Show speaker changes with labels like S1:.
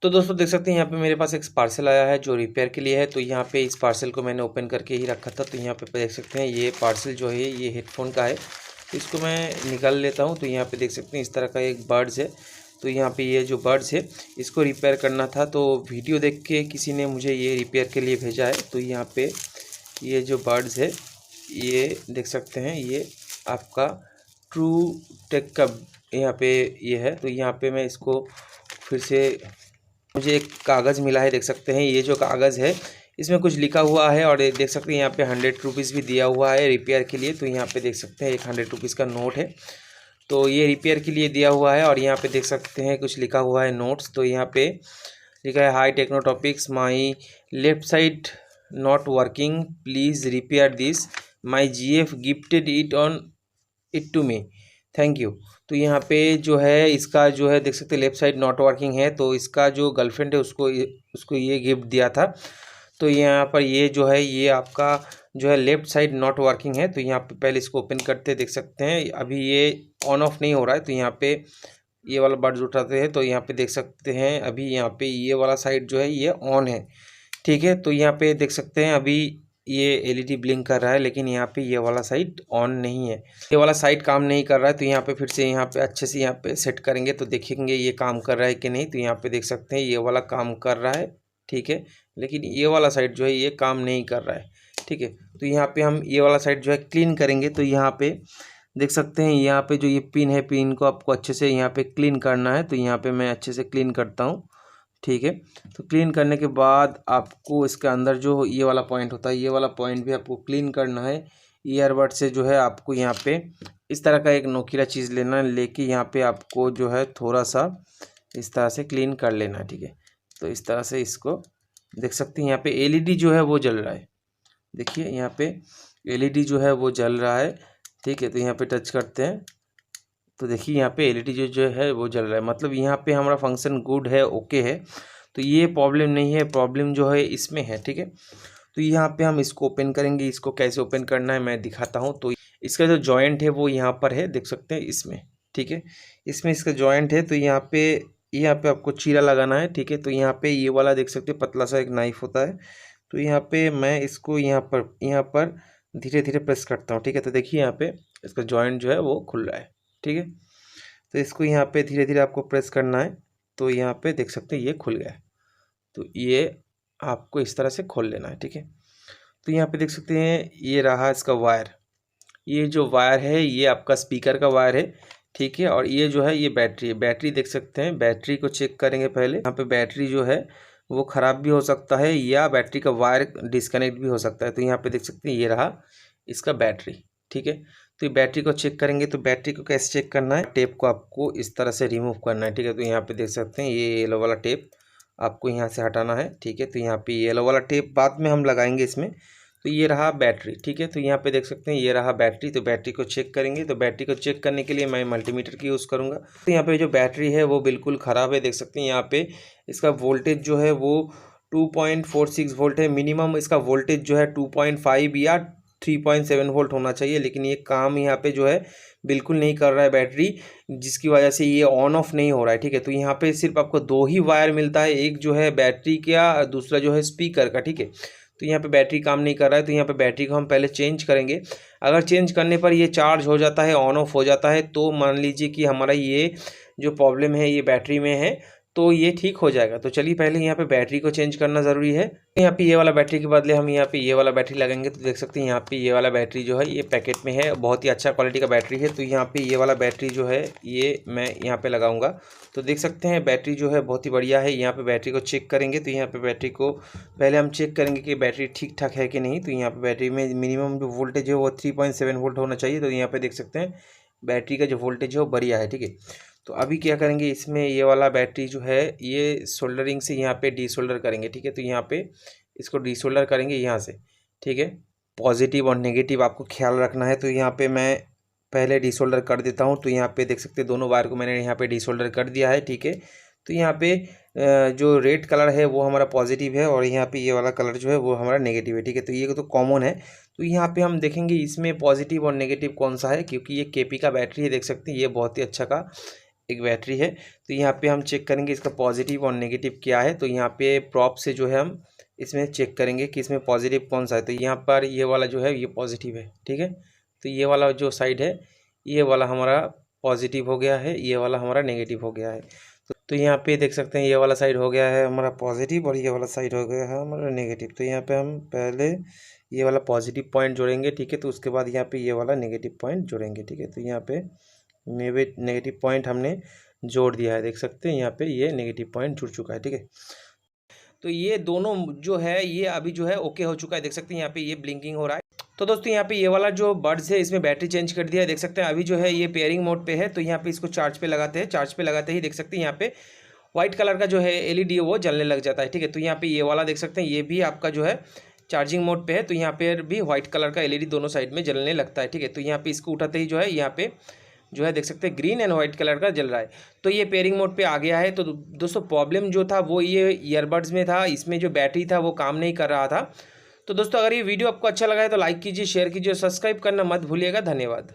S1: तो दोस्तों देख सकते हैं यहाँ पे मेरे पास एक पार्सल आया है जो रिपेयर के लिए है। तो यहाँ पे इस पार्सल को मैंने ओपन करके ही रखा था। तो यहाँ पे देख सकते हैं ये पार्सल जो है ये हेडफोन का है। तो इसको मैं निकाल लेता हूँ। तो यहाँ पे देख सकते हैं इस तरह का एक बड्स है। तो यहाँ पे ये जो बड्स है इसको रिपेयर करना था। तो वीडियो देख के किसी ने मुझे ये रिपेयर के लिए भेजा है। तो यहाँ पे ये जो बड्स है ये देख सकते हैं ये आपका ट्रू टेक का यहाँ पे ये है। तो यहाँ पे मैं इसको फिर से मुझे एक कागज़ मिला है, देख सकते हैं ये जो कागज़ है इसमें कुछ लिखा हुआ है और देख सकते हैं यहाँ पे 100 रुपीज़ भी दिया हुआ है रिपेयर के लिए। तो यहाँ पे देख सकते हैं एक 100 रुपीज़ का नोट है। तो ये रिपेयर के लिए दिया हुआ है और यहाँ पे देख सकते हैं कुछ लिखा हुआ है नोट्स। तो यहाँ पे लिखा है high techno topics, my left side not working, please repair this, my GF gifted it to me, thank you. तो यहाँ पे जो है इसका जो है देख सकते हैं लेफ्ट साइड नॉट वर्किंग है। तो इसका जो गर्लफ्रेंड है उसको ये गिफ्ट दिया था। तो यहाँ पर ये जो है ये आपका जो है लेफ़्ट साइड नॉट वर्किंग है। तो यहाँ पे पहले इसको ओपन करते देख सकते हैं अभी ये ऑन ऑफ नहीं हो रहा है। तो यहाँ पे ये वाला बटन उठाते हैं तो यहाँ पे देख सकते हैं अभी यहाँ पे ये वाला साइड जो है ये ऑन है, ठीक है। तो यहाँ पे देख सकते हैं अभी ये LED ब्लिंक कर रहा है, लेकिन यहाँ पे ये वाला साइड ऑन नहीं है, ये वाला साइड काम नहीं कर रहा है। तो यहाँ पे फिर से यहाँ पे अच्छे से यहाँ पे सेट करेंगे तो देखेंगे ये काम कर रहा है कि नहीं। तो यहाँ पे देख सकते हैं ये वाला काम कर रहा है, ठीक है, लेकिन ये वाला साइड जो है ये काम नहीं कर रहा है, ठीक है। तो यहाँ पे हम ये वाला साइड जो है क्लीन करेंगे। तो यहाँ पे देख सकते हैं यहाँ पे जो ये पिन है, पिन को आपको अच्छे से यहाँ पे क्लीन करना है। तो यहाँ पे मैं अच्छे से क्लीन करता हूँ, ठीक है। तो क्लीन करने के बाद आपको इसके अंदर जो ये वाला पॉइंट होता है ये वाला पॉइंट भी आपको क्लीन करना है। ईयरबड से जो है आपको यहाँ पे इस तरह का एक नोकीला चीज़ लेना है, लेके यहाँ पे आपको जो है थोड़ा सा इस तरह से क्लीन कर लेना है, ठीक है। तो इस तरह से इसको देख सकते हैं यहाँ पे LED जो है वो जल रहा है, देखिए यहाँ पे LED जो है वो जल रहा है, ठीक है। तो यहाँ पे टच करते हैं तो देखिए यहाँ पे LED जो है वो जल रहा है, मतलब यहाँ पे हमारा फंक्शन गुड है, ओके है। तो ये प्रॉब्लम नहीं है, प्रॉब्लम जो है इसमें है, ठीक है। तो यहाँ पे हम इसको ओपन करेंगे, इसको कैसे ओपन करना है मैं दिखाता हूँ। तो इसका जो जॉइंट है वो यहाँ पर है, देख सकते हैं इसमें, ठीक है, इसमें इसका जॉइंट है। तो यहाँ पे आपको चीरा लगाना है, ठीक है। तो यहाँ पे ये वाला देख सकते हैं पतला सा एक नाइफ होता है। तो यहाँ पे मैं इसको यहाँ पर धीरे धीरे प्रेस करता हूँ, ठीक है। तो देखिए यहाँ पे इसका जॉइंट जो है वो खुल रहा है, ठीक है। तो इसको यहाँ पे धीरे धीरे आपको प्रेस करना है। तो यहाँ पे देख सकते हैं ये खुल गया है। तो ये आपको इस तरह से खोल लेना है, ठीक है। तो यहाँ पे देख सकते हैं ये रहा इसका वायर, ये जो वायर है ये आपका स्पीकर का वायर है, ठीक है। और ये जो है ये बैटरी है, बैटरी देख सकते हैं, बैटरी को चेक करेंगे पहले। यहाँ पे बैटरी जो है वो ख़राब भी हो सकता है या बैटरी का वायर डिस्कनेक्ट भी हो सकता है। तो यहाँ पे देख सकते हैं ये रहा इसका बैटरी, ठीक है। तो ये बैटरी को चेक करेंगे। तो बैटरी को कैसे चेक करना है, टेप को आपको इस तरह से रिमूव करना है, ठीक है। तो यहाँ पे देख सकते हैं ये येलो वाला टेप आपको यहाँ से हटाना है, ठीक है। तो यहाँ पे येलो वाला टेप बाद में हम लगाएंगे इसमें। तो ये रहा बैटरी, ठीक है। तो यहाँ पे देख सकते हैं ये रहा बैटरी। तो बैटरी को चेक करेंगे। तो बैटरी को चेक करने के लिए मैं मल्टीमीटर की यूज़ करूँगा। तो यहाँ पे जो बैटरी है वो बिल्कुल ख़राब है, देख सकते हैं यहाँ पे इसका वोल्टेज जो है वो 2.46 वोल्ट है। मिनिमम इसका वोल्टेज जो है 2.5 या 3.7 वोल्ट होना चाहिए, लेकिन ये काम यहाँ पे जो है बिल्कुल नहीं कर रहा है बैटरी, जिसकी वजह से ये ऑन ऑफ नहीं हो रहा है, ठीक है। तो यहाँ पे सिर्फ आपको 2 ही वायर मिलता है, एक जो है बैटरी का, दूसरा जो है स्पीकर का, ठीक है। तो यहाँ पे बैटरी काम नहीं कर रहा है। तो यहाँ पे बैटरी को हम पहले चेंज करेंगे। अगर चेंज करने पर ये चार्ज हो जाता है, ऑन ऑफ हो जाता है, तो मान लीजिए कि हमारा ये जो प्रॉब्लम है ये बैटरी में है, तो ये ठीक हो जाएगा। तो चलिए पहले यहाँ पे बैटरी को चेंज करना ज़रूरी है। यहाँ पे ये वाला बैटरी के बदले हम यहाँ पे ये वाला बैटरी लगाएंगे। तो देख सकते हैं यहाँ पे ये वाला बैटरी जो है ये पैकेट में है, बहुत ही अच्छा क्वालिटी का बैटरी है। तो यहाँ पे ये वाला बैटरी जो है ये मैं यहाँ पे लगाऊंगा। तो देख सकते हैं बैटरी जो है बहुत ही बढ़िया है। यहाँ पे बैटरी को चेक करेंगे। तो यहाँ पे बैटरी को पहले हम चेक करेंगे कि बैटरी ठीक ठाक है कि नहीं। तो यहाँ पे बैटरी में मिनिमम जो वोल्टेज है वो 3.7 वोल्ट होना चाहिए। तो यहाँ पे देख सकते हैं बैटरी का जो वोल्टेज है वो बढ़िया है, ठीक है। तो अभी क्या करेंगे, इसमें ये वाला बैटरी जो है ये सोल्डरिंग से यहाँ पे डीसोल्डर करेंगे, ठीक है। तो यहाँ पे इसको डीसोल्डर करेंगे यहाँ से, ठीक है। पॉजिटिव और नेगेटिव आपको ख्याल रखना है। तो यहाँ पे मैं पहले डीसोल्डर कर देता हूँ। तो यहाँ पे देख सकते हैं दोनों वायर को मैंने यहाँ पे डीसोल्डर कर दिया है, ठीक है। तो यहाँ पे जो रेड कलर है वो हमारा पॉजिटिव है और यहाँ पे ये वाला कलर जो है वो हमारा नेगेटिव है, ठीक है। तो ये तो कॉमन है। तो यहाँ पे हम देखेंगे इसमें पॉजिटिव और नेगेटिव कौन सा है, क्योंकि ये KP का बैटरी है, देख सकते हैं ये बहुत ही अच्छा का एक बैटरी है। तो यहाँ पे हम चेक करेंगे इसका पॉजिटिव और नेगेटिव क्या है। तो यहाँ पे प्रॉप से जो है हम इसमें चेक करेंगे कि इसमें पॉजिटिव कौन सा है। तो यहाँ पर ये वाला जो है ये पॉजिटिव है, ठीक है। तो ये वाला जो साइड है ये वाला हमारा पॉजिटिव हो गया है, ये वाला हमारा नेगेटिव हो गया है। तो यहाँ पे देख सकते हैं ये वाला साइड हो गया है हमारा पॉजिटिव और ये वाला साइड हो गया है हमारा नेगेटिव। तो यहाँ पे हम पहले ये वाला पॉजिटिव पॉइंट जोड़ेंगे, ठीक है। तो उसके बाद यहाँ पे ये वाला नेगेटिव पॉइंट जोड़ेंगे, ठीक है। तो यहाँ पे नेगेटिव पॉइंट हमने जोड़ दिया है, देख सकते हैं यहाँ पे ये नेगेटिव पॉइंट जुड़ चुका है, ठीक है। तो ये दोनों जो है ये अभी जो है ओके हो चुका है, देख सकते हैं यहाँ पे ये ब्लिंकिंग हो रहा है। तो दोस्तों यहाँ पे ये वाला जो बड्स है इसमें बैटरी चेंज कर दिया है, देख सकते हैं अभी जो है ये पेयरिंग मोड पे है। तो यहाँ पे इसको चार्ज पे लगाते हैं, चार्ज पे लगाते ही देख सकते हैं यहाँ पे व्हाइट कलर का जो है एलईडी है वो जलने लग जाता है, ठीक है। तो यहाँ पे ये वाला देख सकते हैं ये भी आपका जो है चार्जिंग मोड पे है। तो यहाँ पे भी व्हाइट कलर का एलईडी दोनों साइड में जलने लगता है, ठीक है। तो यहाँ पे इसको उठाते ही जो है यहाँ पे जो है देख सकते हैं ग्रीन एंड व्हाइट कलर का जल रहा है। तो ये पेयरिंग मोड पे आ गया है। तो दोस्तों प्रॉब्लम जो था वो ये ईयरबड्स में था, इसमें जो बैटरी था वो काम नहीं कर रहा था। तो दोस्तों अगर ये वीडियो आपको अच्छा लगा है तो लाइक कीजिए, शेयर कीजिए, सब्सक्राइब करना मत भूलिएगा। धन्यवाद।